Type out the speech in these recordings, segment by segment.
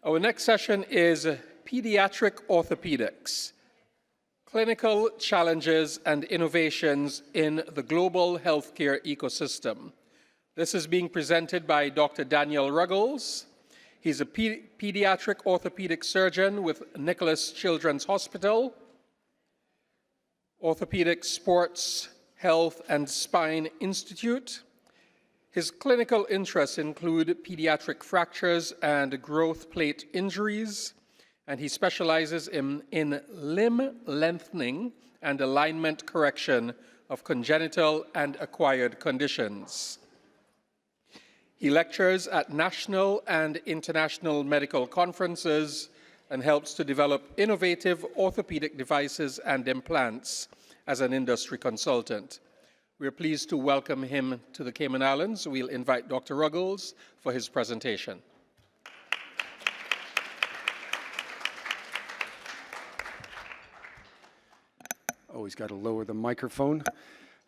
Our next session is Paediatric Orthopaedics, Clinical Challenges and Innovations in the Global Healthcare Ecosystem. This is being presented by Dr. Daniel Ruggles. He's a pediatric orthopedic surgeon with Nicklaus Children's Hospital, Orthopedic Sports, Health and Spine Institute. His clinical interests include pediatric fractures and growth plate injuries, and he specializes in limb lengthening and alignment correction of congenital and acquired conditions. He lectures at national and international medical conferences and helps to develop innovative orthopedic devices and implants as an industry consultant. We're pleased to welcome him to the Cayman Islands. We'll invite Dr. Ruggles for his presentation. Always got to lower the microphone.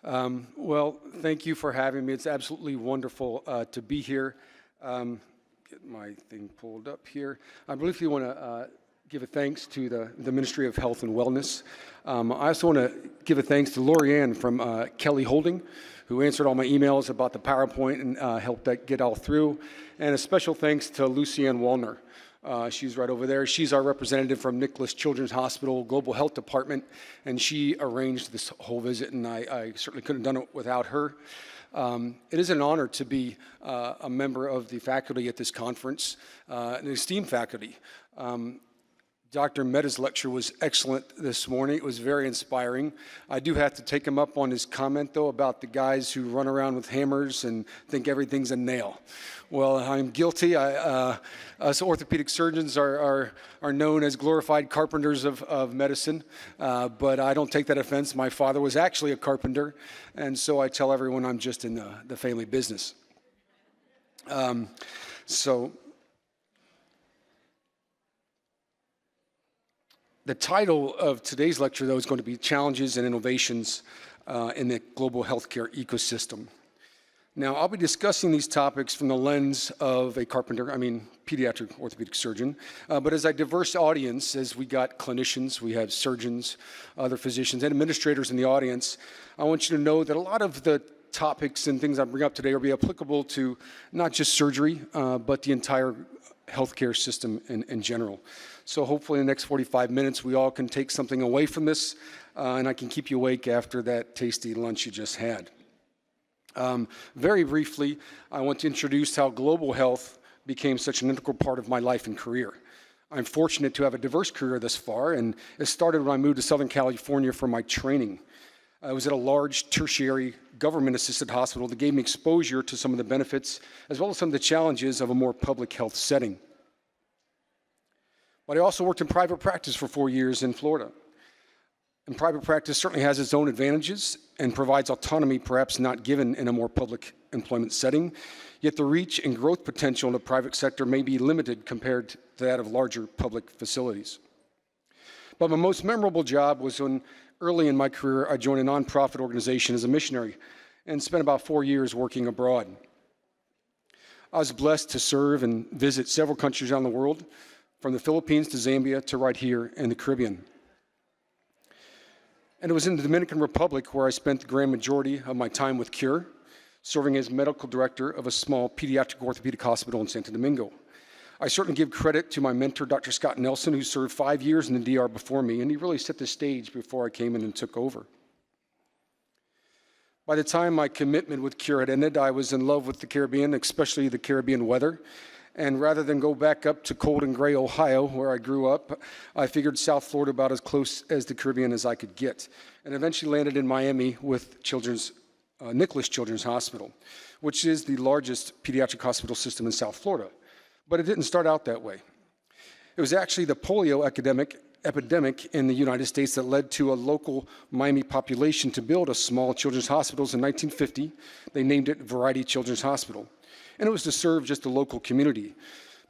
Well, thank you for having me. It's absolutely wonderful to be here. Get my thing pulled up here. I believe you want to give a thanks to the Ministry of Health and Wellness. I also want to give a thanks to Lorianne from Kelly Holding, who answered all my emails about the PowerPoint and helped that get all through. And a special thanks to Lucianne Wallner. She's right over there. She's our representative from Nicklaus Children's Hospital Global Health Department, and she arranged this whole visit, and I certainly couldn't have done it without her. It is an honor to be a member of the faculty at this conference, an esteemed faculty. Dr. Mehta's lecture was excellent this morning. It was very inspiring. I do have to take him up on his comment, though, about the guys who run around with hammers and think everything's a nail. Well, I'm guilty. Us orthopedic surgeons are known as glorified carpenters of medicine, but I don't take that offense. My father was actually a carpenter, and so I tell everyone I'm just in the family business. The title of today's lecture, though, is going to be Challenges and Innovations in the Global Healthcare Ecosystem. Now, I'll be discussing these topics from the lens of a pediatric orthopedic surgeon, but as a diverse audience, as we got clinicians, we have surgeons, other physicians, and administrators in the audience, I want you to know that a lot of the topics and things I bring up today will be applicable to not just surgery, but the entire healthcare system in general. So hopefully in the next 45 minutes, we all can take something away from this, and I can keep you awake after that tasty lunch you just had. Very briefly, I want to introduce how global health became such an integral part of my life and career. I'm fortunate to have a diverse career thus far, and it started when I moved to Southern California for my training. I was at a large tertiary government-assisted hospital that gave me exposure to some of the benefits as well as some of the challenges of a more public health setting. But I also worked in private practice for 4 years in Florida. And private practice certainly has its own advantages and provides autonomy perhaps not given in a more public employment setting, yet the reach and growth potential in the private sector may be limited compared to that of larger public facilities. But my most memorable job was when early in my career I joined a nonprofit organization as a missionary and spent about 4 years working abroad. I was blessed to serve and visit several countries around the world, from the Philippines to Zambia to right here in the Caribbean. And it was in the Dominican Republic where I spent the grand majority of my time with CURE, serving as medical director of a small pediatric orthopedic hospital in Santo Domingo. I certainly give credit to my mentor, Dr. Scott Nelson, who served 5 years in the DR before me, and he really set the stage before I came in and took over. By the time my commitment with CURE had ended, I was in love with the Caribbean, especially the Caribbean weather. And rather than go back up to cold and gray Ohio, where I grew up, I figured South Florida about as close as the Caribbean as I could get, and eventually landed in Miami with Nicklaus Children's Hospital, which is the largest pediatric hospital system in South Florida. But it didn't start out that way. It was actually the polio epidemic in the United States that led to a local Miami population to build a small children's hospital in 1950. They named it Variety Children's Hospital. And it was to serve just the local community.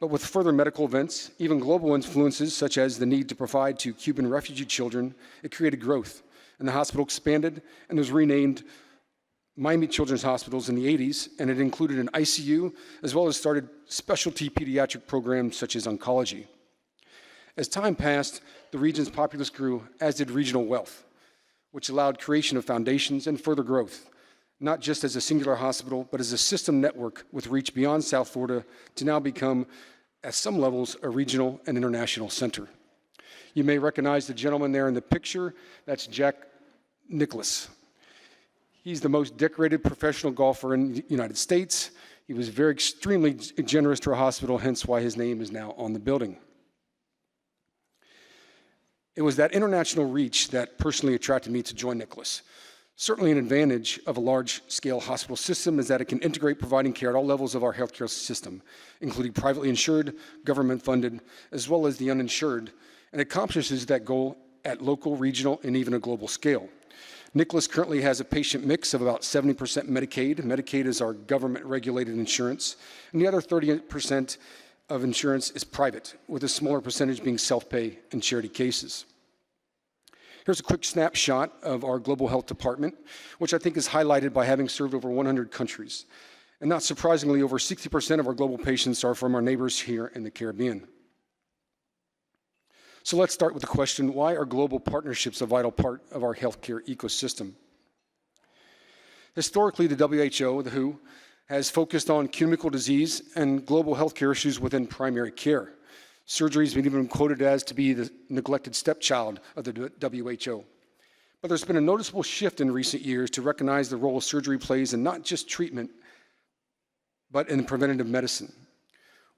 But with further medical events, even global influences such as the need to provide to Cuban refugee children, it created growth. And the hospital expanded and was renamed Miami Children's Hospitals in the 80s, and it included an ICU, as well as started specialty pediatric programs such as oncology. As time passed, the region's populace grew, as did regional wealth, which allowed creation of foundations and further growth, not just as a singular hospital, but as a system network with reach beyond South Florida to now become, at some levels, a regional and international center. You may recognize the gentleman there in the picture. That's Jack Nicklaus. He's the most decorated professional golfer in the United States. He was very extremely generous to our hospital, hence why his name is now on the building. It was that international reach that personally attracted me to join Nicklaus. Certainly an advantage of a large-scale hospital system is that it can integrate providing care at all levels of our healthcare system, including privately insured, government-funded, as well as the uninsured, and accomplishes that goal at local, regional, and even a global scale. Nicklaus currently has a patient mix of about 70% Medicaid. Medicaid is our government-regulated insurance, and the other 30% of insurance is private, with a smaller percentage being self-pay in charity cases. Here's a quick snapshot of our global health department, which I think is highlighted by having served over 100 countries. And not surprisingly, over 60% of our global patients are from our neighbors here in the Caribbean. So let's start with the question, why are global partnerships a vital part of our healthcare ecosystem? Historically, the WHO, the WHO, has focused on communicable disease and global healthcare issues within primary care. Surgery has been even quoted as to be the neglected stepchild of the WHO. But there's been a noticeable shift in recent years to recognize the role surgery plays in not just treatment, but in preventative medicine.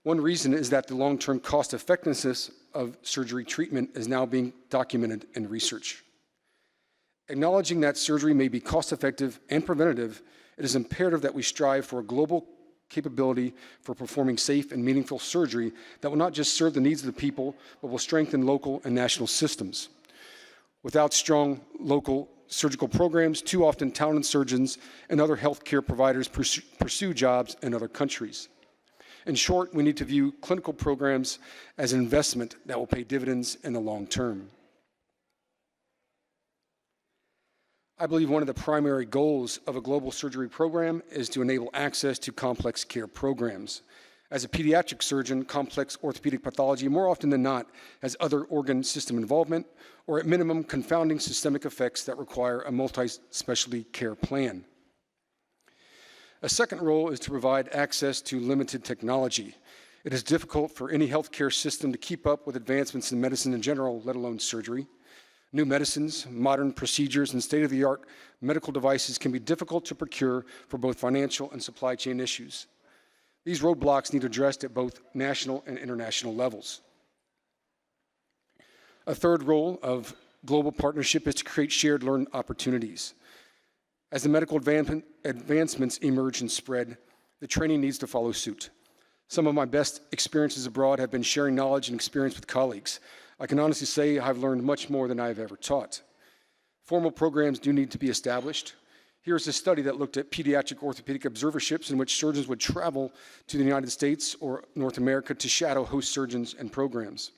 One reason is that the long-term cost effectiveness of surgery treatment is now being documented in research. Acknowledging that surgery may be cost-effective and preventative, it is imperative that we strive for a global capability for performing safe and meaningful surgery that will not just serve the needs of the people, but will strengthen local and national systems. Without strong local surgical programs, too often talented surgeons and other healthcare providers pursue jobs in other countries. In short, we need to view clinical programs as an investment that will pay dividends in the long term. I believe one of the primary goals of a global surgery program is to enable access to complex care programs. As a pediatric surgeon, complex orthopedic pathology more often than not has other organ system involvement or at minimum confounding systemic effects that require a multi-specialty care plan. A second role is to provide access to limited technology. It is difficult for any healthcare system to keep up with advancements in medicine in general, let alone surgery. New medicines, modern procedures, and state-of-the-art medical devices can be difficult to procure for both financial and supply chain issues. These roadblocks need addressed at both national and international levels. A third role of global partnership is to create shared learn opportunities. As the medical advancements emerge and spread, the training needs to follow suit. Some of my best experiences abroad have been sharing knowledge and experience with colleagues. I can honestly say I've learned much more than I've ever taught. Formal programs do need to be established. Here's a study that looked at pediatric orthopedic observerships in which surgeons would travel to the United States or North America to shadow host surgeons and programs.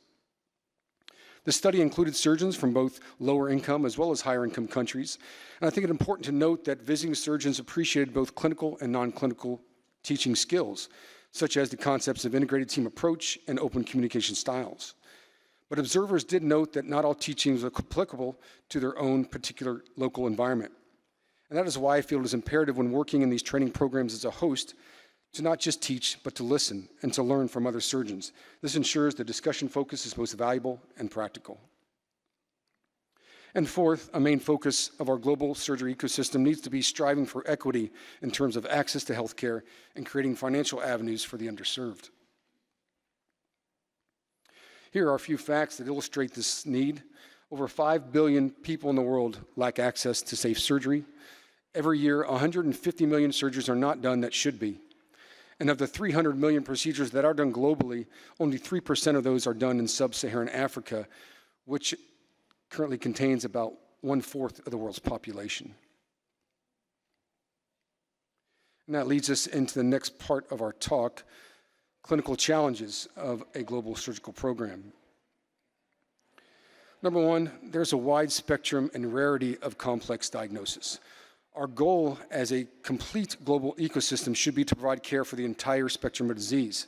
The study included surgeons from both lower income as well as higher income countries. And I think it's important to note that visiting surgeons appreciated both clinical and non-clinical teaching skills, such as the concepts of integrated team approach and open communication styles. But observers did note that not all teaching was applicable to their own particular local environment. And that is why I feel it is imperative when working in these training programs as a host to not just teach, but to listen and to learn from other surgeons. This ensures the discussion focus is both valuable and practical. And fourth, a main focus of our global surgery ecosystem needs to be striving for equity in terms of access to healthcare and creating financial avenues for the underserved. Here are a few facts that illustrate this need. Over 5 billion people in the world lack access to safe surgery. Every year, 150 million surgeries are not done that should be. And of the 300 million procedures that are done globally, only 3% of those are done in sub-Saharan Africa, which currently contains about 1/4 of the world's population. And that leads us into the next part of our talk, clinical challenges of a global surgical program. Number one, there's a wide spectrum and rarity of complex diagnosis. Our goal as a complete global ecosystem should be to provide care for the entire spectrum of disease.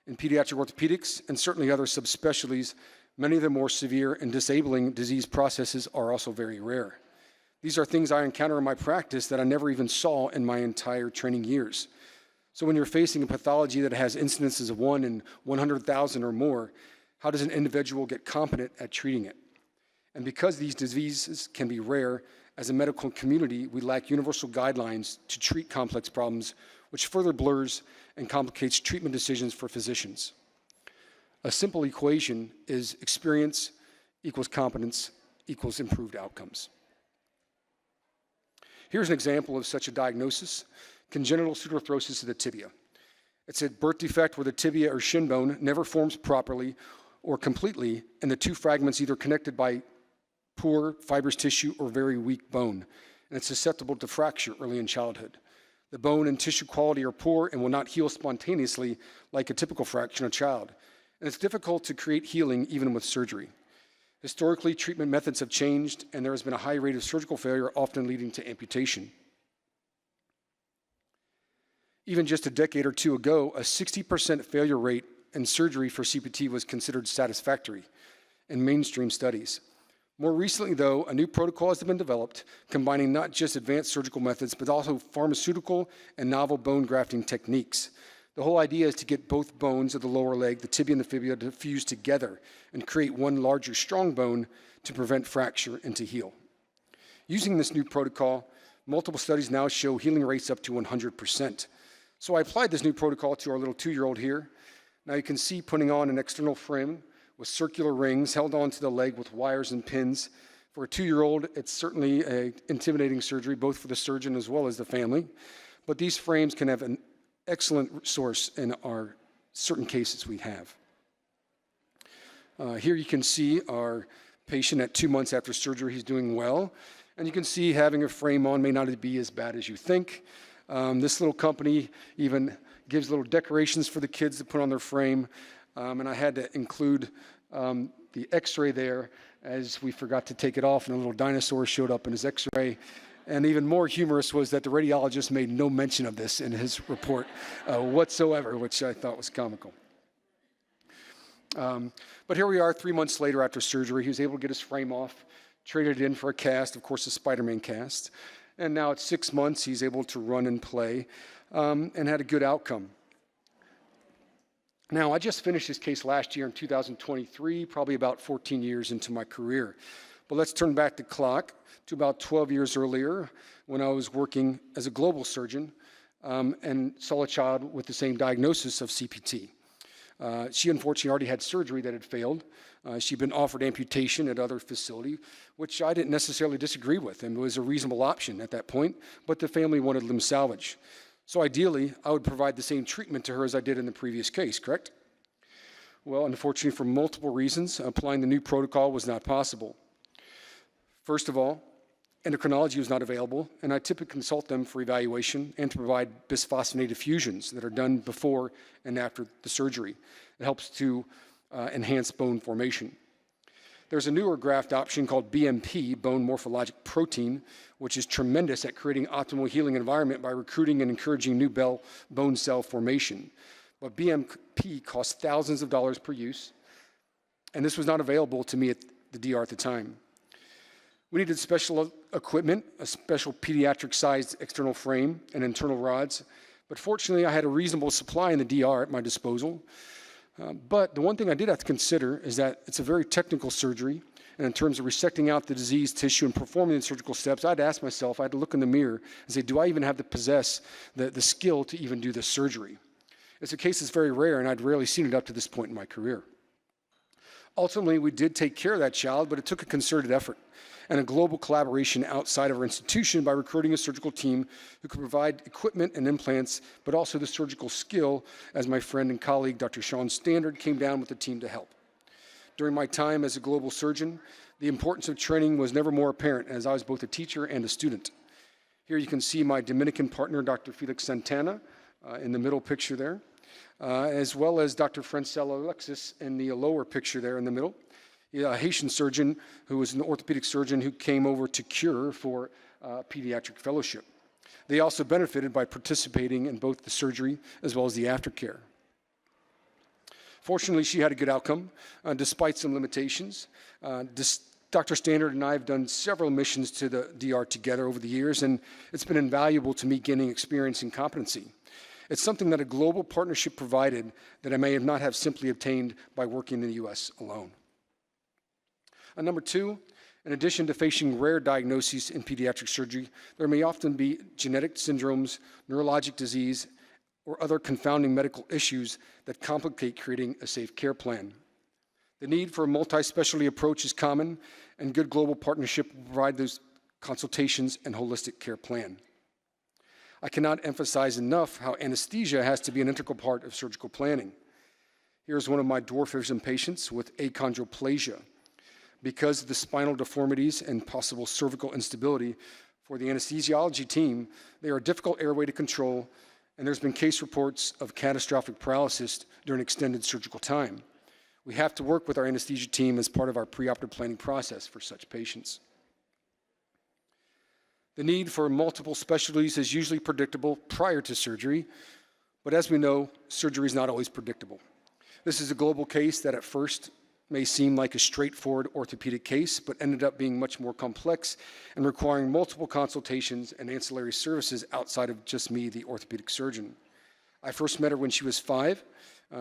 In pediatric orthopedics and certainly other subspecialties, many of the more severe and disabling disease processes are also very rare. These are things I encounter in my practice that I never even saw in my entire training years. So when you're facing a pathology that has incidences of 1 in 100,000 or more, how does an individual get competent at treating it? And because these diseases can be rare, as a medical community, we lack universal guidelines to treat complex problems, which further blurs and complicates treatment decisions for physicians. A simple equation is experience equals competence equals improved outcomes. Here's an example of such a diagnosis: congenital pseudoarthrosis of the tibia. It's a birth defect where the tibia or shin bone never forms properly or completely, and the two fragments either connected by poor fibrous tissue or very weak bone, and it's susceptible to fracture early in childhood. The bone and tissue quality are poor and will not heal spontaneously like a typical fracture in a child, and it's difficult to create healing even with surgery. Historically, treatment methods have changed, and there has been a high rate of surgical failure, often leading to amputation. Even just a decade or two ago, a 60% failure rate in surgery for CPT was considered satisfactory in mainstream studies. More recently, though, a new protocol has been developed, combining not just advanced surgical methods, but also pharmaceutical and novel bone grafting techniques. The whole idea is to get both bones of the lower leg, the tibia and the fibula, to fuse together and create one larger, strong bone to prevent fracture and to heal. Using this new protocol, multiple studies now show healing rates up to 100%. So I applied this new protocol to our little 2-year-old here. Now you can see putting on an external frame with circular rings held onto the leg with wires and pins. For a 2-year-old, it's certainly an intimidating surgery, both for the surgeon as well as the family. But these frames can have an excellent source in our certain cases we have. Here you can see our patient at 2 months after surgery. He's doing well. And you can see having a frame on may not be as bad as you think. This little company even gives little decorations for the kids to put on their frame. And I had to include the x-ray there, as we forgot to take it off, and a little dinosaur showed up in his x-ray. And even more humorous was that the radiologist made no mention of this in his report whatsoever, which I thought was comical. But here we are 3 months later after surgery. He was able to get his frame off, traded it in for a cast, of course, a Spider-Man cast. And now at 6 months, he's able to run and play and had a good outcome. Now, I just finished this case last year in 2023, probably about 14 years into my career. But let's turn back the clock to about 12 years earlier when I was working as a global surgeon and saw a child with the same diagnosis of CPT. She unfortunately already had surgery that had failed. She'd been offered amputation at other facility, which I didn't necessarily disagree with, and was a reasonable option at that point, but the family wanted limb salvage. So ideally, I would provide the same treatment to her as I did in the previous case, correct? Well, unfortunately, for multiple reasons, applying the new protocol was not possible. First of all, endocrinology was not available, and I typically consult them for evaluation and to provide bisphosphonated fusions that are done before and after the surgery. It helps to enhance bone formation. There's a newer graft option called BMP, bone morphologic protein, which is tremendous at creating optimal healing environment by recruiting and encouraging new bone cell formation. But BMP costs thousands of dollars per use, and this was not available to me at the DR at the time. We needed special equipment, a special pediatric-sized external frame and internal rods, but fortunately I had a reasonable supply in the DR at my disposal. But the one thing I did have to consider is that it's a very technical surgery, and in terms of resecting out the diseased tissue and performing the surgical steps, I had to ask myself, I had to look in the mirror and say, do I even have to possess the skill to even do this surgery? It's a case that's very rare, and I'd rarely seen it up to this point in my career. Ultimately, we did take care of that child, but it took a concerted effort and a global collaboration outside of our institution by recruiting a surgical team who could provide equipment and implants, but also the surgical skill, as my friend and colleague, Dr. Sean Standard, came down with the team to help. During my time as a global surgeon, the importance of training was never more apparent, as I was both a teacher and a student. Here you can see my Dominican partner, Dr. Felix Santana, in the middle picture there, as well as Dr. Francelo Alexis in the lower picture there in the middle. A Haitian surgeon who was an orthopedic surgeon who came over to cure for pediatric fellowship. They also benefited by participating in both the surgery as well as the aftercare. Fortunately, she had a good outcome, despite some limitations. Dr. Standard and I have done several missions to the DR together over the years, and it's been invaluable to me gaining experience and competency. It's something that a global partnership provided that I may not have simply obtained by working in the US alone. Number two, in addition to facing rare diagnoses in pediatric surgery, there may often be genetic syndromes, neurologic disease, or other confounding medical issues that complicate creating a safe care plan. The need for a multi-specialty approach is common, and good global partnership will provide those consultations and holistic care plan. I cannot emphasize enough how anesthesia has to be an integral part of surgical planning. Here's one of my dwarfism patients with achondroplasia. Because of the spinal deformities and possible cervical instability, for the anesthesiology team, they are a difficult airway to control, and there's been case reports of catastrophic paralysis during extended surgical time. We have to work with our anesthesia team as part of our preoperative planning process for such patients. The need for multiple specialties is usually predictable prior to surgery, but as we know, surgery is not always predictable. This is a global case that at first may seem like a straightforward orthopedic case, but ended up being much more complex and requiring multiple consultations and ancillary services outside of just me, the orthopedic surgeon. I first met her when she was 5.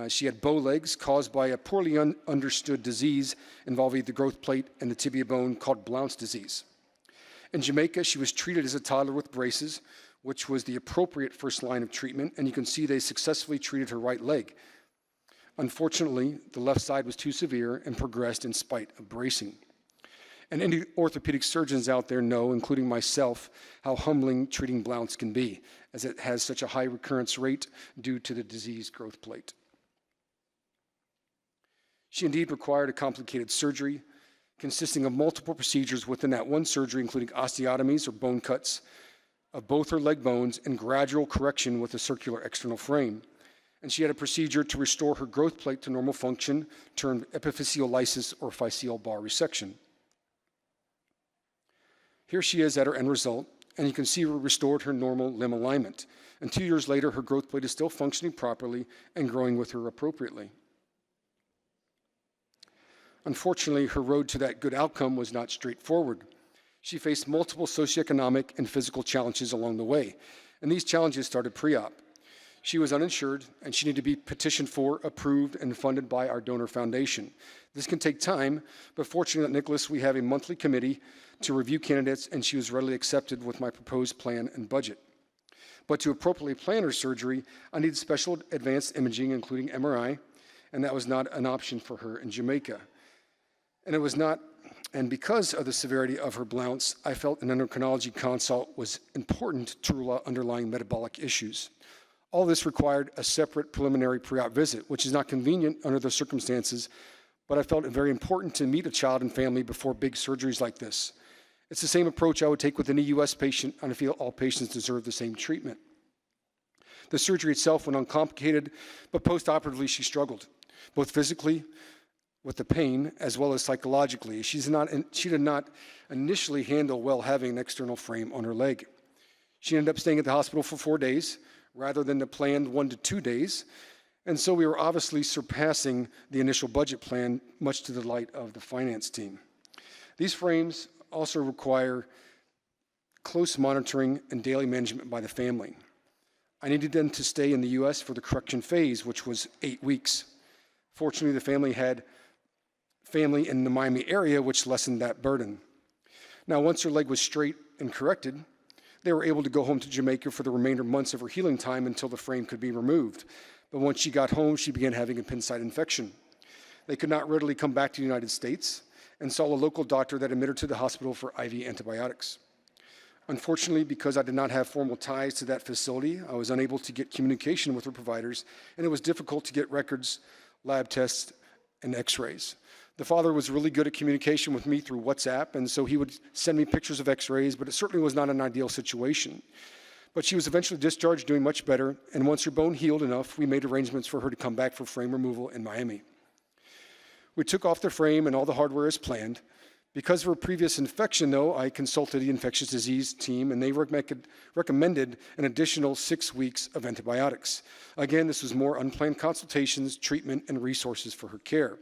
She had bow legs caused by a poorly understood disease involving the growth plate and the tibia bone called Blount's disease. In Jamaica, she was treated as a toddler with braces, which was the appropriate first line of treatment, and you can see they successfully treated her right leg. Unfortunately, the left side was too severe and progressed in spite of bracing. And any orthopedic surgeons out there know, including myself, how humbling treating Blount's can be, as it has such a high recurrence rate due to the disease growth plate. She indeed required a complicated surgery, consisting of multiple procedures within that one surgery, including osteotomies or bone cuts of both her leg bones and gradual correction with a circular external frame. And she had a procedure to restore her growth plate to normal function, termed epiphyseal lysis or physeal bar resection. Here she is at her end result, and you can see her restored her normal limb alignment. And 2 years later, her growth plate is still functioning properly and growing with her appropriately. Unfortunately, her road to that good outcome was not straightforward. She faced multiple socioeconomic and physical challenges along the way, and these challenges started pre-op. She was uninsured, and she needed to be petitioned for, approved, and funded by our donor foundation. This can take time, but fortunately at Nicklaus, we have a monthly committee to review candidates, and she was readily accepted with my proposed plan and budget. But to appropriately plan her surgery, I needed special advanced imaging, including MRI, and that was not an option for her in Jamaica. And because of the severity of her Blount's, I felt an endocrinology consult was important to rule out underlying metabolic issues. All this required a separate preliminary pre-op visit, which is not convenient under the circumstances, but I felt it very important to meet a child and family before big surgeries like this. It's the same approach I would take with any US patient, and I feel all patients deserve the same treatment. The surgery itself went uncomplicated, but post-operatively she struggled, both physically with the pain as well as psychologically. She did not initially handle well having an external frame on her leg. She ended up staying at the hospital for 4 days rather than the planned 1 to 2 days. And so we were obviously surpassing the initial budget plan, much to the delight of the finance team. These frames also require close monitoring and daily management by the family. I needed them to stay in the US for the correction phase, which was 8 weeks. Fortunately, the family had family in the Miami area, which lessened that burden. Now, once her leg was straight and corrected, they were able to go home to Jamaica for the remainder months of her healing time until the frame could be removed. But once she got home, she began having a pin site infection. They could not readily come back to the United States and saw a local doctor that admitted her to the hospital for IV antibiotics. Unfortunately, because I did not have formal ties to that facility, I was unable to get communication with her providers, and it was difficult to get records, lab tests, and x-rays. The father was really good at communication with me through WhatsApp, and so he would send me pictures of x-rays, but it certainly was not an ideal situation. But she was eventually discharged, doing much better, and once her bone healed enough, we made arrangements for her to come back for frame removal in Miami. We took off the frame and all the hardware as planned, Because of her previous infection, though, I consulted the infectious disease team, and they recommended an additional 6 weeks of antibiotics. Again, this was more unplanned consultations, treatment, and resources for her care.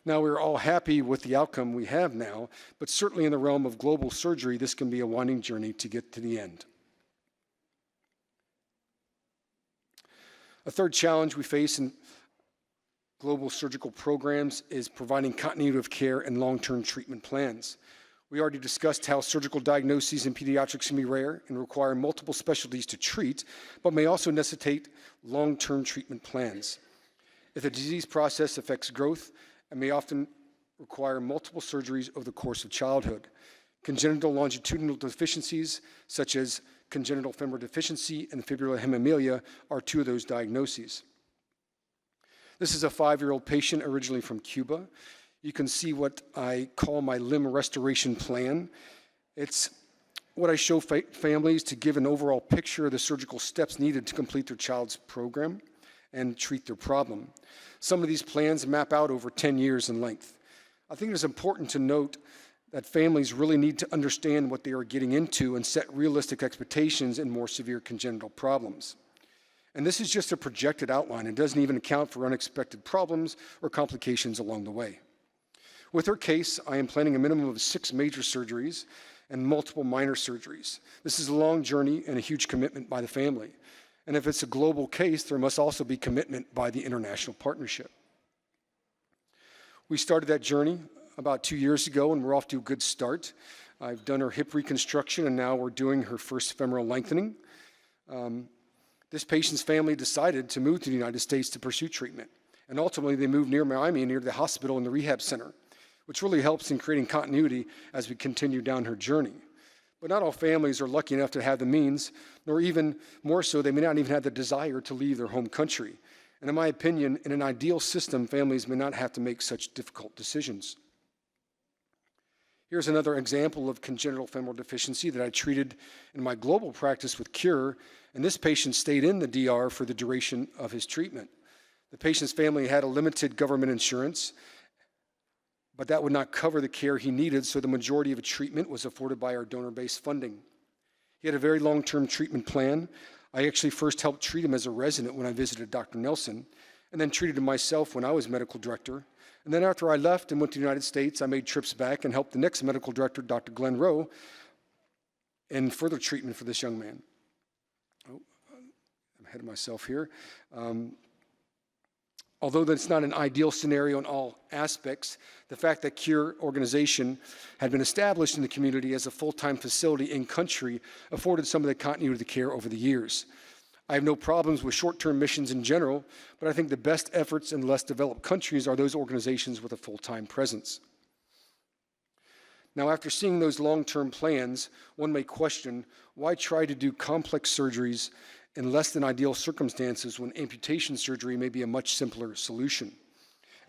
Now, we're all happy with the outcome we have now, but certainly in the realm of global surgery, this can be a winding journey to get to the end. A third challenge we face in global surgical programs is providing continuity of care and long-term treatment plans. We already discussed how surgical diagnoses in pediatrics can be rare and require multiple specialties to treat, but may also necessitate long-term treatment plans. If the disease process affects growth, it may often require multiple surgeries over the course of childhood. Congenital longitudinal deficiencies, such as congenital femoral deficiency and fibrillar hemimelia, are two of those diagnoses. This is a 5-year-old patient originally from Cuba. You can see what I call my limb restoration plan. It's what I show families to give an overall picture of the surgical steps needed to complete their child's program and treat their problem. Some of these plans map out over 10 years in length. I think it's important to note that families really need to understand what they are getting into and set realistic expectations in more severe congenital problems. And this is just a projected outline. It doesn't even account for unexpected problems or complications along the way. With her case, I am planning a minimum of 6 major surgeries and multiple minor surgeries. This is a long journey and a huge commitment by the family. And if it's a global case, there must also be commitment by the international partnership. We started that journey about 2 years ago, and we're off to a good start. I've done her hip reconstruction, and now we're doing her first femoral lengthening. This patient's family decided to move to the United States to pursue treatment. And ultimately, they moved near Miami, near the hospital and the rehab center, which really helps in creating continuity as we continue down her journey. But not all families are lucky enough to have the means, nor even more so, they may not even have the desire to leave their home country. And in my opinion, in an ideal system, families may not have to make such difficult decisions. Here's another example of congenital femoral deficiency that I treated in my global practice with Cure, and this patient stayed in the DR for the duration of his treatment. The patient's family had a limited government insurance, but that would not cover the care he needed, so the majority of the treatment was afforded by our donor-based funding. He had a very long-term treatment plan. I actually first helped treat him as a resident when I visited Dr. Nelson, and then treated him myself when I was medical director. And then after I left and went to the United States, I made trips back and helped the next medical director, Dr. Glenn Rowe, in further treatment for this young man. Oh, I'm ahead of myself here. Although that's not an ideal scenario in all aspects, the fact that Cure organization had been established in the community as a full-time facility in country afforded some of the continuity of the care over the years. I have no problems with short-term missions in general, but I think the best efforts in less developed countries are those organizations with a full-time presence. Now, after seeing those long-term plans, one may question, why try to do complex surgeries in less than ideal circumstances when amputation surgery may be a much simpler solution?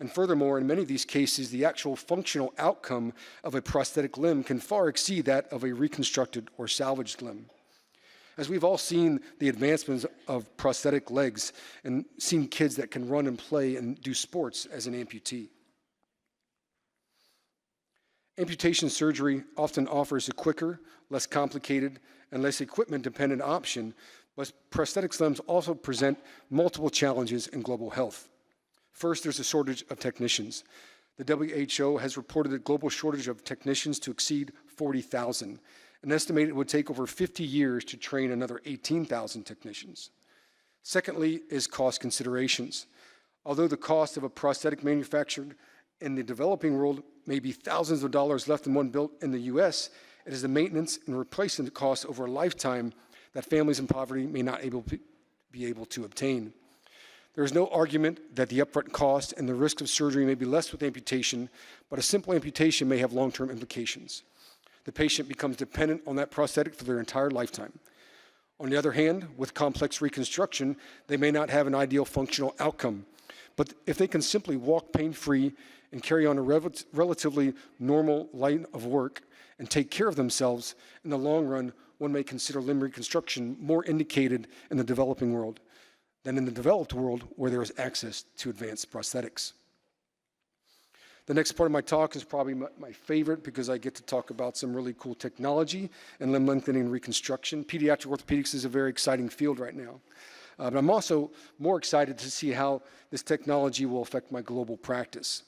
And furthermore, in many of these cases, the actual functional outcome of a prosthetic limb can far exceed that of a reconstructed or salvaged limb. As we've all seen the advancements of prosthetic legs and seen kids that can run and play and do sports as an amputee. Amputation surgery often offers a quicker, less complicated, and less equipment-dependent option, but prosthetic limbs also present multiple challenges in global health. First, there's a shortage of technicians. The WHO has reported a global shortage of technicians to exceed 40,000. An estimated it would take over 50 years to train another 18,000 technicians. Secondly is cost considerations. Although the cost of a prosthetic manufactured in the developing world may be thousands of dollars less than one built in the US, it is the maintenance and replacement costs over a lifetime that families in poverty may not be able to obtain. There is no argument that the upfront cost and the risk of surgery may be less with amputation, but a simple amputation may have long-term implications. The patient becomes dependent on that prosthetic for their entire lifetime. On the other hand, with complex reconstruction, they may not have an ideal functional outcome. But if they can simply walk pain-free and carry on a relatively normal line of work and take care of themselves, in the long run, one may consider limb reconstruction more indicated in the developing world than in the developed world where there is access to advanced prosthetics. The next part of my talk is probably my favorite because I get to talk about some really cool technology and limb lengthening and reconstruction. Pediatric orthopedics is a very exciting field right now. But I'm also more excited to see how this technology will affect my global practice.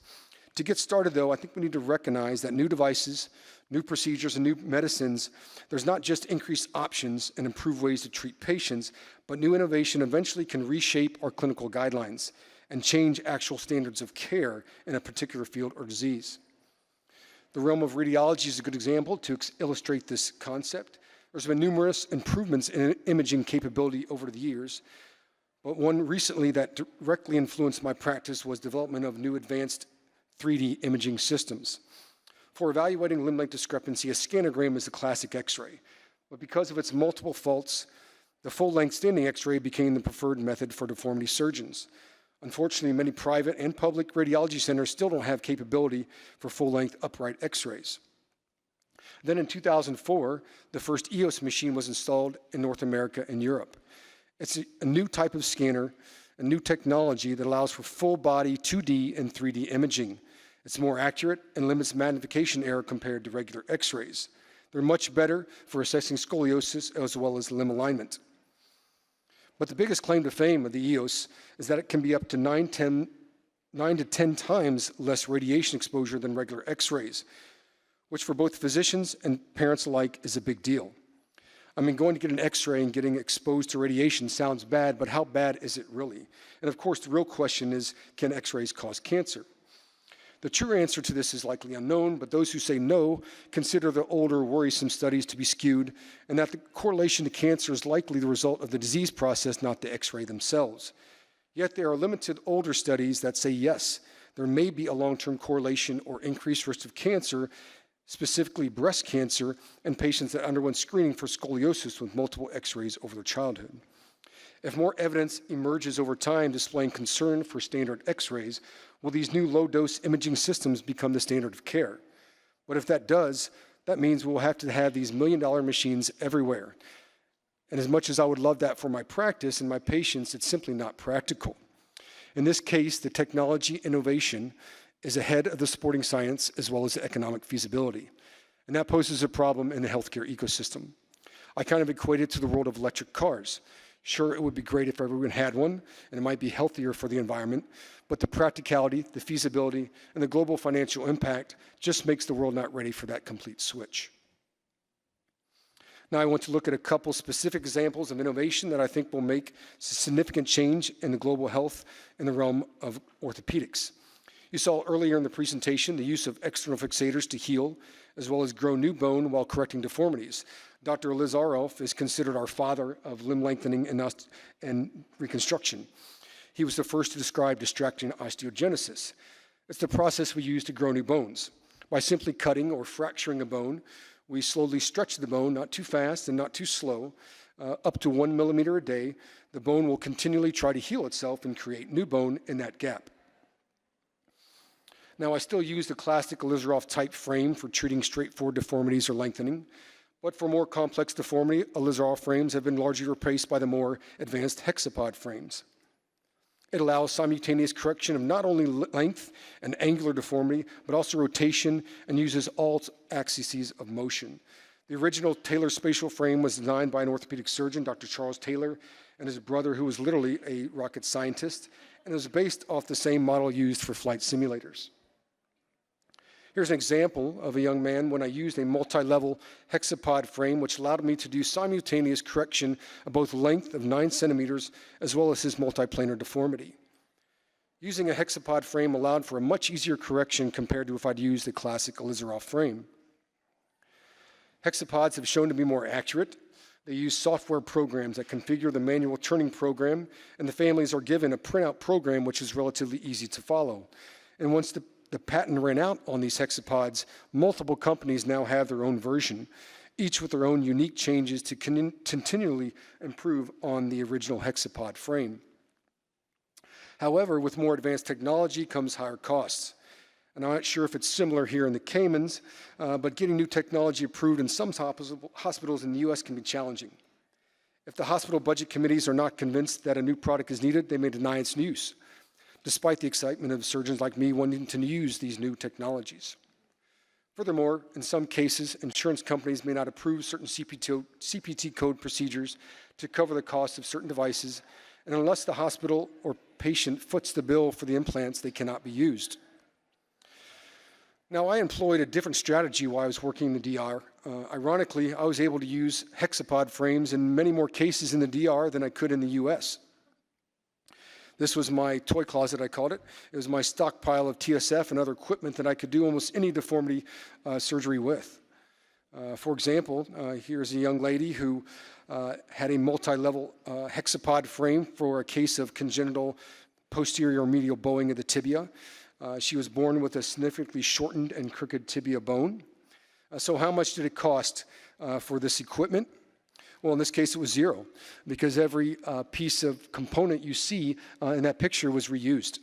To get started, though, I think we need to recognize that new devices, new procedures, and new medicines, there's not just increased options and improved ways to treat patients, but new innovation eventually can reshape our clinical guidelines and change actual standards of care in a particular field or disease. The realm of radiology is a good example to illustrate this concept. There's been numerous improvements in imaging capability over the years, but one recently that directly influenced my practice was development of new advanced 3D imaging systems. For evaluating limb length discrepancy, a scanogram is the classic X-ray, but because of its multiple faults, the full-length standing X-ray became the preferred method for deformity surgeons. Unfortunately, many private and public radiology centers still don't have capability for full-length upright X-rays. Then in 2004, the first EOS machine was installed in North America and Europe. It's a new type of scanner, a new technology that allows for full-body 2D and 3D imaging. It's more accurate and limits magnification error compared to regular X-rays. They're much better for assessing scoliosis as well as limb alignment. But the biggest claim to fame of the EOS is that it can be up to 9 to 10 times less radiation exposure than regular X-rays, which for both physicians and parents alike is a big deal. I mean, going to get an X-ray and getting exposed to radiation sounds bad, but how bad is it really? And of course, the real question is, can X-rays cause cancer? The true answer to this is likely unknown, but those who say no consider the older, worrisome studies to be skewed, and that the correlation to cancer is likely the result of the disease process, not the X-ray themselves. Yet there are limited older studies that say yes, there may be a long-term correlation or increased risk of cancer, specifically breast cancer, in patients that underwent screening for scoliosis with multiple X-rays over their childhood. If more evidence emerges over time displaying concern for standard X-rays, will these new low-dose imaging systems become the standard of care? But if that does, that means we'll have to have these million-dollar machines everywhere. And as much as I would love that for my practice and my patients, it's simply not practical. In this case, the technology innovation is ahead of the supporting science as well as the economic feasibility. And that poses a problem in the healthcare ecosystem. I kind of equate it to the world of electric cars. Sure, it would be great if everyone had one, and it might be healthier for the environment, but the practicality, the feasibility, and the global financial impact just makes the world not ready for that complete switch. Now I want to look at a couple specific examples of innovation that I think will make significant change in the global health in the realm of orthopedics. You saw earlier in the presentation the use of external fixators to heal, as well as grow new bone while correcting deformities. Dr. Lizaroff is considered our father of limb lengthening and reconstruction. He was the first to describe distracting osteogenesis. It's the process we use to grow new bones. By simply cutting or fracturing a bone, we slowly stretch the bone, not too fast and not too slow, up to 1 millimeter a day. The bone will continually try to heal itself and create new bone in that gap. Now, I still use the classic Lizaroff type frame for treating straightforward deformities or lengthening, but for more complex deformity, Lizaroff frames have been largely replaced by the more advanced hexapod frames. It allows simultaneous correction of not only length and angular deformity, but also rotation and uses all axes of motion. The original Taylor spatial frame was designed by an orthopedic surgeon, Dr. Charles Taylor, and his brother, who was literally a rocket scientist, and it was based off the same model used for flight simulators. Here's an example of a young man when I used a multi-level hexapod frame, which allowed me to do simultaneous correction of both length of 9 centimeters as well as his multiplanar deformity. Using a hexapod frame allowed for a much easier correction compared to if I'd used the classic Lizaroff frame. Hexapods have shown to be more accurate. They use software programs that configure the manual turning program, and the families are given a printout program which is relatively easy to follow. And once the patent ran out on these hexapods, multiple companies now have their own version, each with their own unique changes to continually improve on the original hexapod frame. However, with more advanced technology comes higher costs. And I'm not sure if it's similar here in the Caymans, but getting new technology approved in some hospitals in the US can be challenging. If the hospital budget committees are not convinced that a new product is needed, they may deny its use. despite the excitement of surgeons like me wanting to use these new technologies. Furthermore, in some cases, insurance companies may not approve certain CPT code procedures to cover the cost of certain devices, and unless the hospital or patient foots the bill for the implants, they cannot be used. Now, I employed a different strategy while I was working in the DR. Ironically, I was able to use hexapod frames in many more cases in the DR than I could in the US. This was my toy closet, I called it. It was my stockpile of TSF and other equipment that I could do almost any deformity surgery with. For example, here's a young lady who had a multi-level hexapod frame for a case of congenital posterior medial bowing of the tibia. She was born with a significantly shortened and crooked tibia bone. So how much did it cost for this equipment? Well, in this case, it was zero, because every piece of component you see in that picture was reused,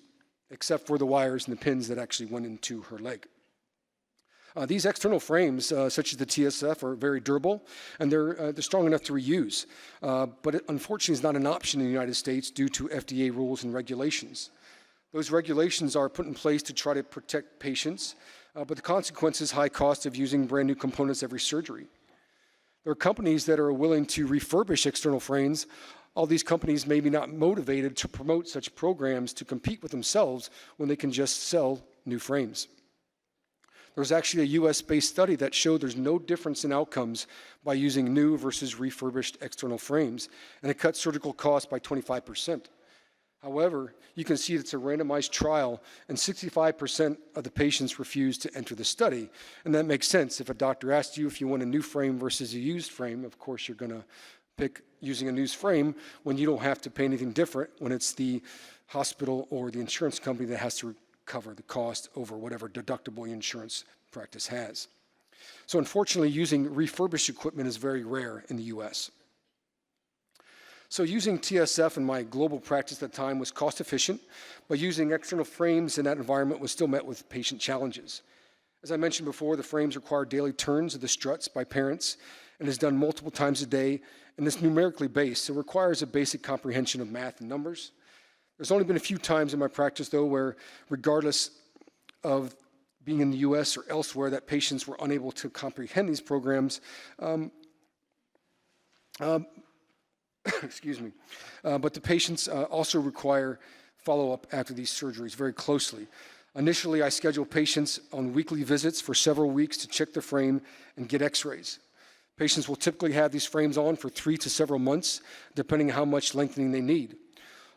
except for the wires and the pins that actually went into her leg. These external frames, such as the TSF, are very durable, and they're strong enough to reuse. But it, unfortunately, is not an option in the United States due to FDA rules and regulations. Those regulations are put in place to try to protect patients, but the consequence is high cost of using brand new components every surgery. There are companies that are willing to refurbish external frames. All these companies may be not motivated to promote such programs to compete with themselves when they can just sell new frames. There's actually a US-based study that showed there's no difference in outcomes by using new versus refurbished external frames, and it cuts surgical costs by 25%. However, you can see it's a randomized trial, and 65% of the patients refused to enter the study. And that makes sense. If a doctor asks you if you want a new frame versus a used frame, of course you're going to pick using a used frame when you don't have to pay anything different, when it's the hospital or the insurance company that has to cover the cost over whatever deductible your insurance practice has. So unfortunately, using refurbished equipment is very rare in the US. So using TSF in my global practice at the time was cost efficient, but using external frames in that environment was still met with patient challenges. As I mentioned before, the frames require daily turns of the struts by parents and is done multiple times a day, and it's numerically based, so it requires a basic comprehension of math and numbers. There's only been a few times in my practice, though, where regardless of being in the US or elsewhere, that patients were unable to comprehend these programs. Excuse me. But the patients also require follow-up after these surgeries very closely. Initially, I schedule patients on weekly visits for several weeks to check the frame and get x-rays. Patients will typically have these frames on for 3 to several months, depending on how much lengthening they need.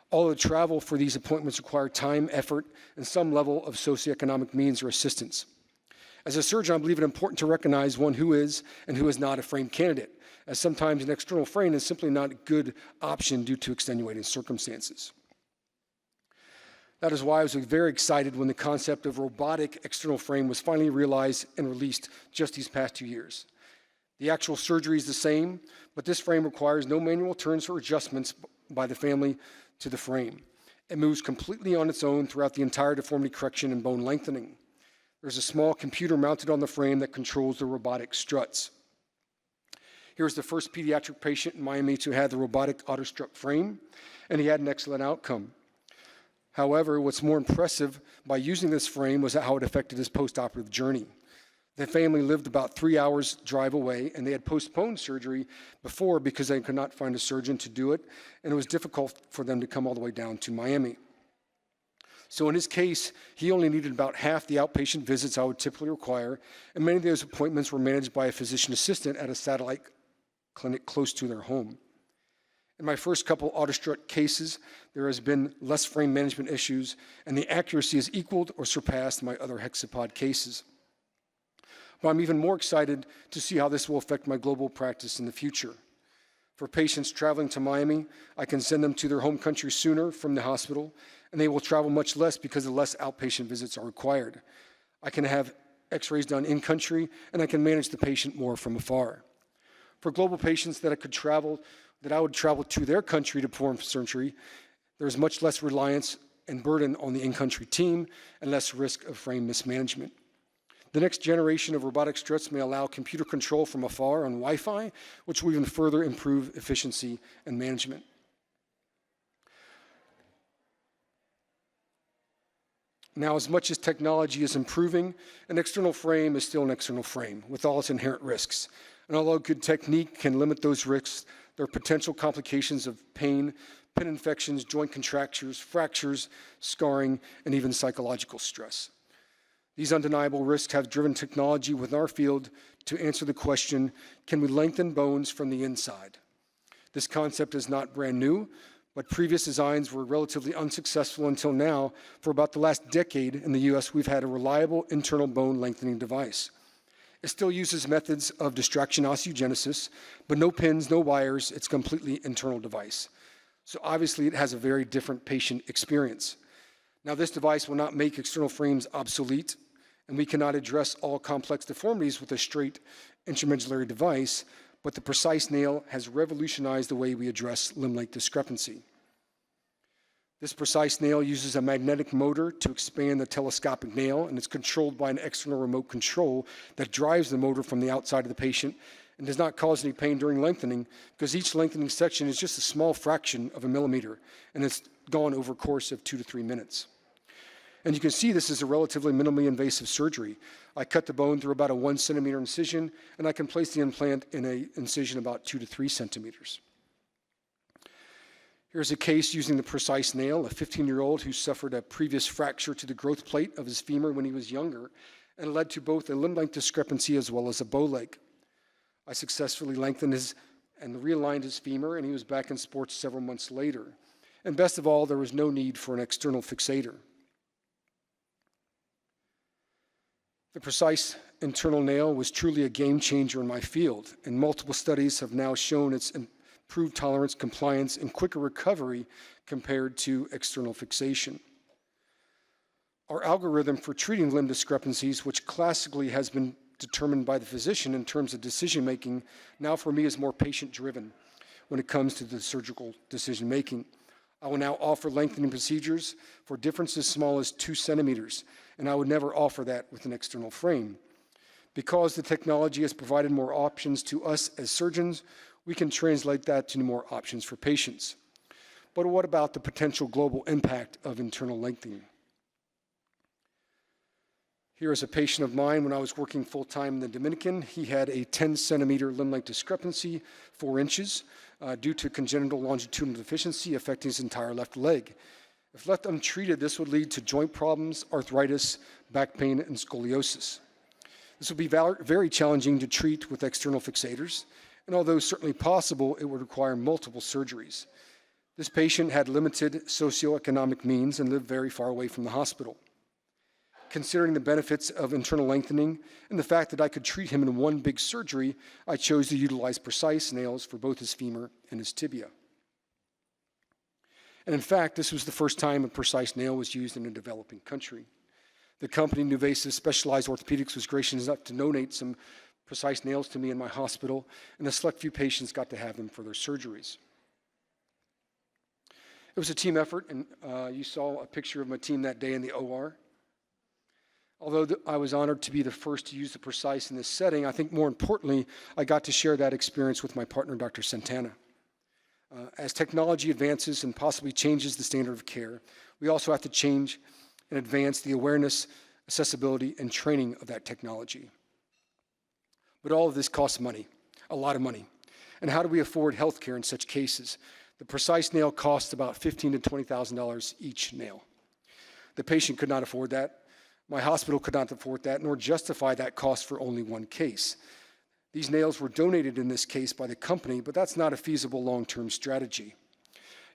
All the travel for these appointments require time, effort, and some level of socioeconomic means or assistance. As a surgeon, I believe it important to recognize one who is and who is not a frame candidate, as sometimes an external frame is simply not a good option due to extenuating circumstances. That is why I was very excited when the concept of robotic external frame was finally realized and released just these past 2 years. The actual surgery is the same, but this frame requires no manual turns or adjustments by the family to the frame. It moves completely on its own throughout the entire deformity correction and bone lengthening. There's a small computer mounted on the frame that controls the robotic struts. Here's the first pediatric patient in Miami to have the robotic autostrut frame, and he had an excellent outcome. However, what's more impressive by using this frame was how it affected his postoperative journey. The family lived about 3 hours drive away, and they had postponed surgery before because they could not find a surgeon to do it, and it was difficult for them to come all the way down to Miami. So in his case, he only needed about half the outpatient visits I would typically require, and many of those appointments were managed by a physician assistant at a satellite clinic close to their home. In my first couple autostrut cases, there has been less frame management issues, and the accuracy has equaled or surpassed my other hexapod cases. But I'm even more excited to see how this will affect my global practice in the future. For patients traveling to Miami, I can send them to their home country sooner from the hospital, and they will travel much less because the less outpatient visits are required. I can have x-rays done in country, and I can manage the patient more from afar. For global patients that I would travel to their country to perform surgery, there's much less reliance and burden on the in-country team and less risk of frame mismanagement. The next generation of robotic struts may allow computer control from afar on Wi-Fi, which will even further improve efficiency and management. Now, as much as technology is improving, an external frame is still an external frame with all its inherent risks. And although good technique can limit those risks, there are potential complications of pain, pin infections, joint contractures, fractures, scarring, and even psychological stress. These undeniable risks have driven technology within our field to answer the question, can we lengthen bones from the inside? This concept is not brand new, but previous designs were relatively unsuccessful until now. For about the last decade in the US, we've had a reliable internal bone lengthening device. It still uses methods of distraction osteogenesis, but no pins, no wires, it's a completely internal device. So obviously it has a very different patient experience. Now this device will not make external frames obsolete, and we cannot address all complex deformities with a straight intramedullary device, but the precise nail has revolutionized the way we address limb length discrepancy. This precise nail uses a magnetic motor to expand the telescopic nail, and it's controlled by an external remote control that drives the motor from the outside of the patient and does not cause any pain during lengthening, because each lengthening section is just a small fraction of a millimeter, and it's gone over a course of 2 to 3 minutes. And you can see this is a relatively minimally invasive surgery. I cut the bone through about a 1 centimeter incision, and I can place the implant in an incision about 2 to 3 centimeters. Here's a case using the precise nail, a 15-year-old who suffered a previous fracture to the growth plate of his femur when he was younger, and led to both a limb length discrepancy as well as a bow leg. I successfully lengthened and realigned his femur, and he was back in sports several months later. And best of all, there was no need for an external fixator. The precise internal nail was truly a game changer in my field, and multiple studies have now shown its improved tolerance, compliance, and quicker recovery compared to external fixation. Our algorithm for treating limb discrepancies, which classically has been determined by the physician in terms of decision-making, now for me is more patient-driven when it comes to the surgical decision-making. I will now offer lengthening procedures for differences as small as 2 centimeters, and I would never offer that with an external frame. Because the technology has provided more options to us as surgeons, we can translate that to more options for patients. But what about the potential global impact of internal lengthening? Here is a patient of mine when I was working full-time in the Dominican. He had a 10-centimeter limb length discrepancy, 4 inches, due to congenital longitudinal deficiency affecting his entire left leg. If left untreated, this would lead to joint problems, arthritis, back pain, and scoliosis. This would be very challenging to treat with external fixators, and although certainly possible, it would require multiple surgeries. This patient had limited socioeconomic means and lived very far away from the hospital. Considering the benefits of internal lengthening and the fact that I could treat him in one big surgery, I chose to utilize precise nails for both his femur and his tibia. And in fact, this was the first time a precise nail was used in a developing country. The company NuVasive Specialized Orthopaedics was gracious enough to donate some precise nails to me in my hospital, and a select few patients got to have them for their surgeries. It was a team effort, and you saw a picture of my team that day in the OR. Although I was honored to be the first to use the precise in this setting, I think more importantly, I got to share that experience with my partner, Dr. Santana. As technology advances and possibly changes the standard of care, we also have to change and advance the awareness, accessibility, and training of that technology. But all of this costs money, a lot of money. And how do we afford health care in such cases? The precise nail costs about $15,000 to $20,000 each nail. The patient could not afford that. My hospital could not afford that, nor justify that cost for only one case. These nails were donated in this case by the company, but that's not a feasible long-term strategy.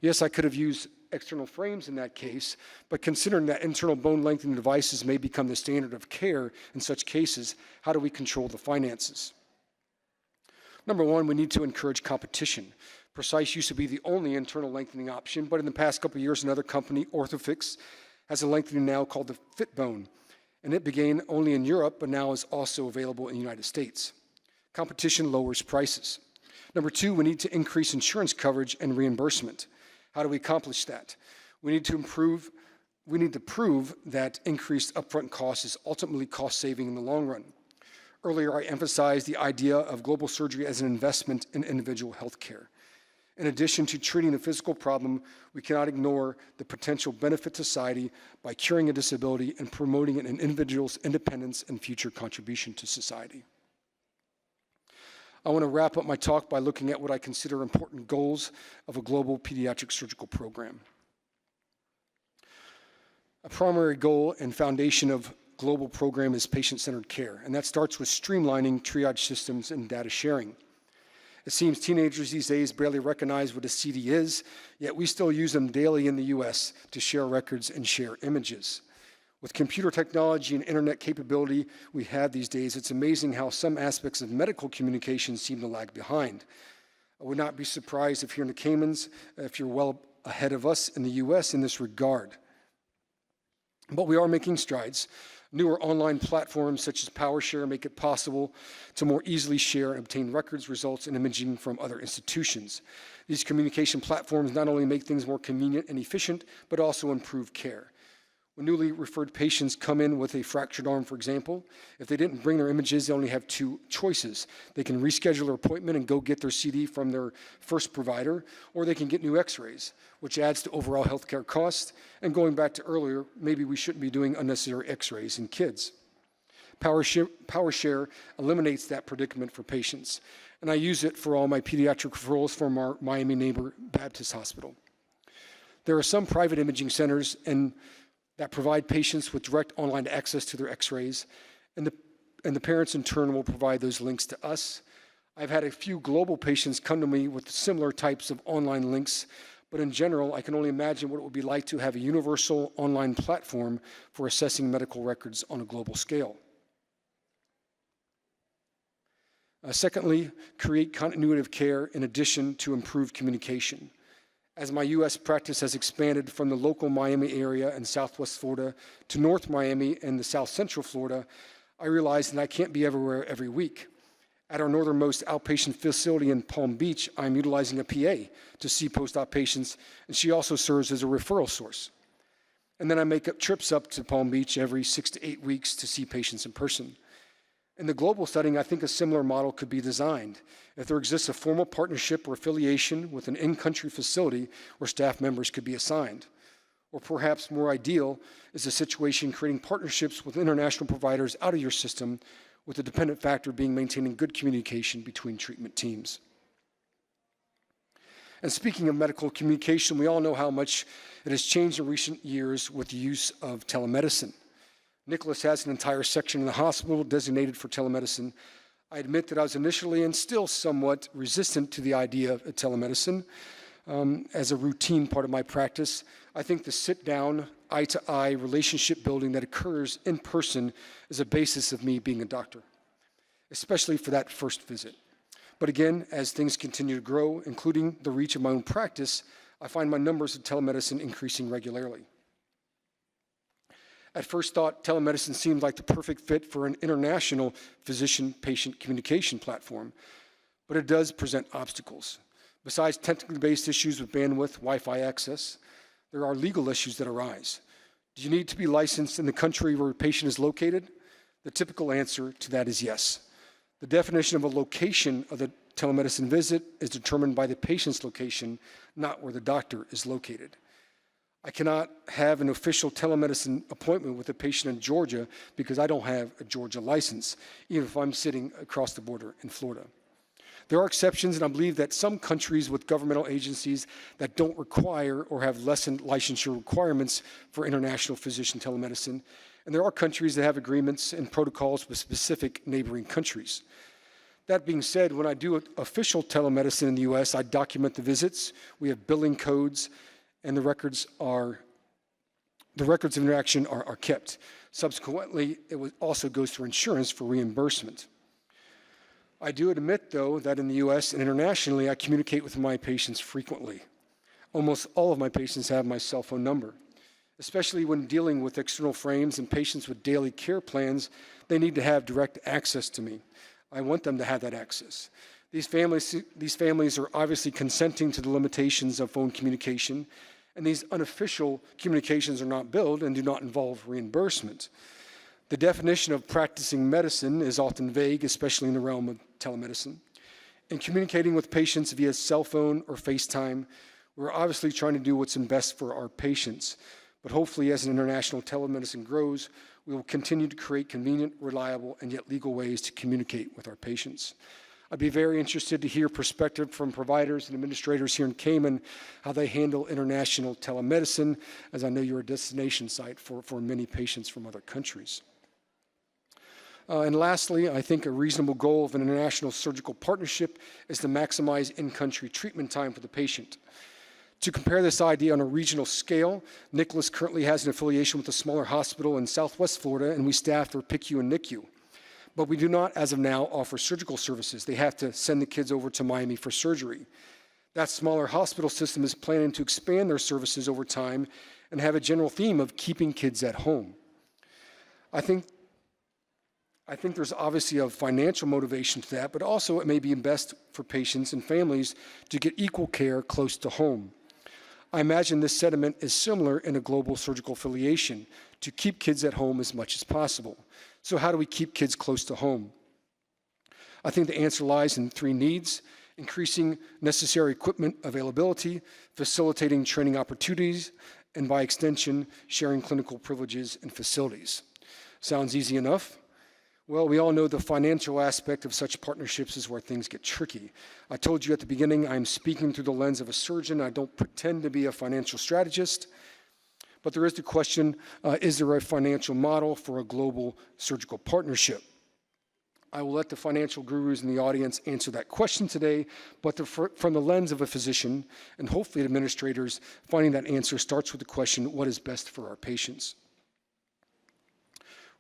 Yes, I could have used external frames in that case, but considering that internal bone lengthening devices may become the standard of care in such cases, how do we control the finances? Number one, we need to encourage competition. Precise used to be the only internal lengthening option, but in the past couple of years, another company, Orthofix, has a lengthening nail called the FitBone, and it began only in Europe, but now is also available in the United States. Competition lowers prices. Number two, we need to increase insurance coverage and reimbursement. How do we accomplish that? We need to prove that increased upfront cost is ultimately cost-saving in the long run. Earlier, I emphasized the idea of global surgery as an investment in individual health care. In addition to treating a physical problem, we cannot ignore the potential benefit to society by curing a disability and promoting an individual's independence and future contribution to society. I want to wrap up my talk by looking at what I consider important goals of a global pediatric surgical program. A primary goal and foundation of global program is patient-centered care, and that starts with streamlining triage systems and data sharing. It seems teenagers these days barely recognize what a CD is, yet we still use them daily in the US to share records and share images. With computer technology and internet capability we have these days, it's amazing how some aspects of medical communication seem to lag behind. I would not be surprised if here in the Caymans, if you're well ahead of us in the US in this regard. But we are making strides. Newer online platforms such as PowerShare make it possible to more easily share and obtain records, results, and imaging from other institutions. These communication platforms not only make things more convenient and efficient, but also improve care. When newly referred patients come in with a fractured arm, for example, if they didn't bring their images, they only have two choices. They can reschedule their appointment and go get their CD from their first provider, or they can get new x-rays, which adds to overall healthcare costs. And going back to earlier, maybe we shouldn't be doing unnecessary x-rays in kids. PowerShare eliminates that predicament for patients, and I use it for all my pediatric referrals from our Miami neighbor Baptist Hospital. There are some private imaging centers that provide patients with direct online access to their x-rays, and the parents in turn will provide those links to us. I've had a few global patients come to me with similar types of online links, but in general, I can only imagine what it would be like to have a universal online platform for assessing medical records on a global scale. Secondly, create continuity of care in addition to improved communication. As my U.S. practice has expanded from the local Miami area and Southwest Florida to North Miami and the South Central Florida, I realized that I can't be everywhere every week. At our northernmost outpatient facility in Palm Beach, I'm utilizing a PA to see post-op patients, and she also serves as a referral source. And then I make up trips up to Palm Beach every 6 to 8 weeks to see patients in person. In the global setting, I think a similar model could be designed. If there exists a formal partnership or affiliation with an in-country facility where staff members could be assigned. Or perhaps more ideal is a situation creating partnerships with international providers out of your system, with the dependent factor being maintaining good communication between treatment teams. And speaking of medical communication, we all know how much it has changed in recent years with the use of telemedicine. Nicklaus has an entire section in the hospital designated for telemedicine. I admit that I was initially and still somewhat resistant to the idea of telemedicine as a routine part of my practice. I think the sit-down, eye-to-eye relationship building that occurs in person is a basis of me being a doctor, especially for that first visit. But again, as things continue to grow, including the reach of my own practice, I find my numbers of telemedicine increasing regularly. At first thought, telemedicine seemed like the perfect fit for an international physician-patient communication platform, but it does present obstacles. Besides technically based issues with bandwidth, Wi-Fi access, there are legal issues that arise. Do you need to be licensed in the country where a patient is located? The typical answer to that is yes. The definition of a location of the telemedicine visit is determined by the patient's location, not where the doctor is located. I cannot have an official telemedicine appointment with a patient in Georgia because I don't have a Georgia license, even if I'm sitting across the border in Florida. There are exceptions, and I believe that some countries with governmental agencies that don't require or have lessened licensure requirements for international physician telemedicine, and there are countries that have agreements and protocols with specific neighboring countries. That being said, when I do official telemedicine in the US, I document the visits, we have billing codes, and the records of interaction are kept. Subsequently, it also goes through insurance for reimbursement. I do admit, though, that in the US and internationally, I communicate with my patients frequently. Almost all of my patients have my cell phone number. Especially when dealing with external frames and patients with daily care plans, they need to have direct access to me. I want them to have that access. These families are obviously consenting to the limitations of phone communication, and these unofficial communications are not billed and do not involve reimbursement. The definition of practicing medicine is often vague, especially in the realm of telemedicine. In communicating with patients via cell phone or FaceTime, we're obviously trying to do what's best for our patients. But hopefully, as international telemedicine grows, we will continue to create convenient, reliable, and yet legal ways to communicate with our patients. I'd be very interested to hear perspective from providers and administrators here in Cayman, how they handle international telemedicine, as I know you're a destination site for many patients from other countries. And lastly, I think a reasonable goal of an international surgical partnership is to maximize in-country treatment time for the patient. To compare this idea on a regional scale, Nicklaus currently has an affiliation with a smaller hospital in Southwest Florida, and we staff their PICU and NICU. But we do not, as of now, offer surgical services. They have to send the kids over to Miami for surgery. That smaller hospital system is planning to expand their services over time and have a general theme of keeping kids at home. I think there's obviously a financial motivation to that, but also it may be best for patients and families to get equal care close to home. I imagine this sentiment is similar in a global surgical affiliation, to keep kids at home as much as possible. So how do we keep kids close to home? I think the answer lies in 3 needs: increasing necessary equipment availability, facilitating training opportunities, and by extension, sharing clinical privileges and facilities. Sounds easy enough? Well, we all know the financial aspect of such partnerships is where things get tricky. I told you at the beginning, I'm speaking through the lens of a surgeon. I don't pretend to be a financial strategist, but there is the question, is there a financial model for a global surgical partnership? I will let the financial gurus in the audience answer that question today, but from the lens of a physician, and hopefully administrators, finding that answer starts with the question, what is best for our patients?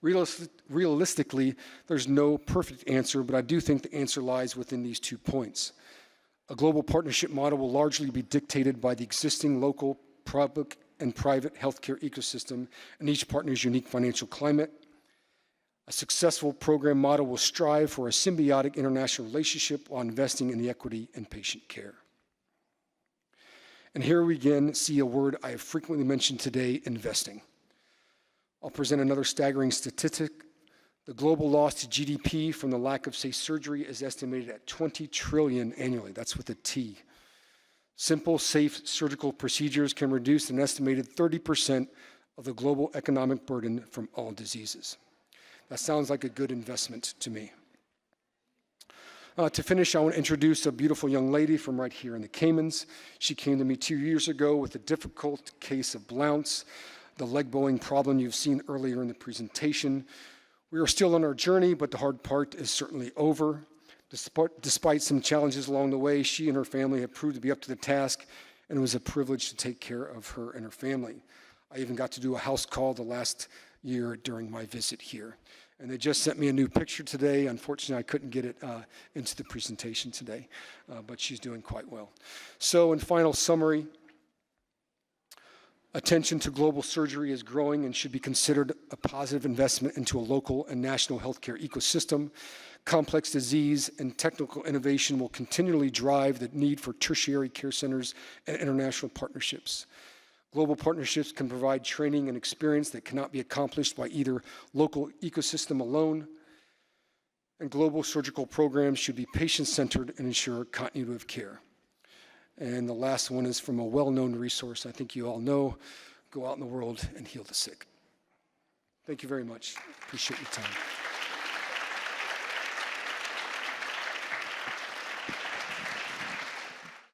Realistically, there's no perfect answer, but I do think the answer lies within these 2 points. A global partnership model will largely be dictated by the existing local, public, and private healthcare ecosystem and each partner's unique financial climate. A successful program model will strive for a symbiotic international relationship while investing in the equity in patient care. And here we again see a word I have frequently mentioned today, investing. I'll present another staggering statistic. The global loss to GDP from the lack of safe surgery is estimated at $20 trillion annually. That's with a T. Simple, safe surgical procedures can reduce an estimated 30% of the global economic burden from all diseases. That sounds like a good investment to me. To finish, I want to introduce a beautiful young lady from right here in the Caymans. She came to me 2 years ago with a difficult case of Blount's, the leg bowing problem you've seen earlier in the presentation. We are still on our journey, but the hard part is certainly over. Despite some challenges along the way, she and her family have proved to be up to the task, and it was a privilege to take care of her and her family. I even got to do a house call the last year during my visit here. And they just sent me a new picture today. Unfortunately, I couldn't get it into the presentation today, but she's doing quite well. So in final summary, attention to global surgery is growing and should be considered a positive investment into a local and national healthcare ecosystem. Complex disease and technical innovation will continually drive the need for tertiary care centers and international partnerships. Global partnerships can provide training and experience that cannot be accomplished by either local ecosystem alone. And global surgical programs should be patient-centered and ensure continuity of care. And the last one is from a well-known resource I think you all know: go out in the world and heal the sick. Thank you very much. Appreciate your time.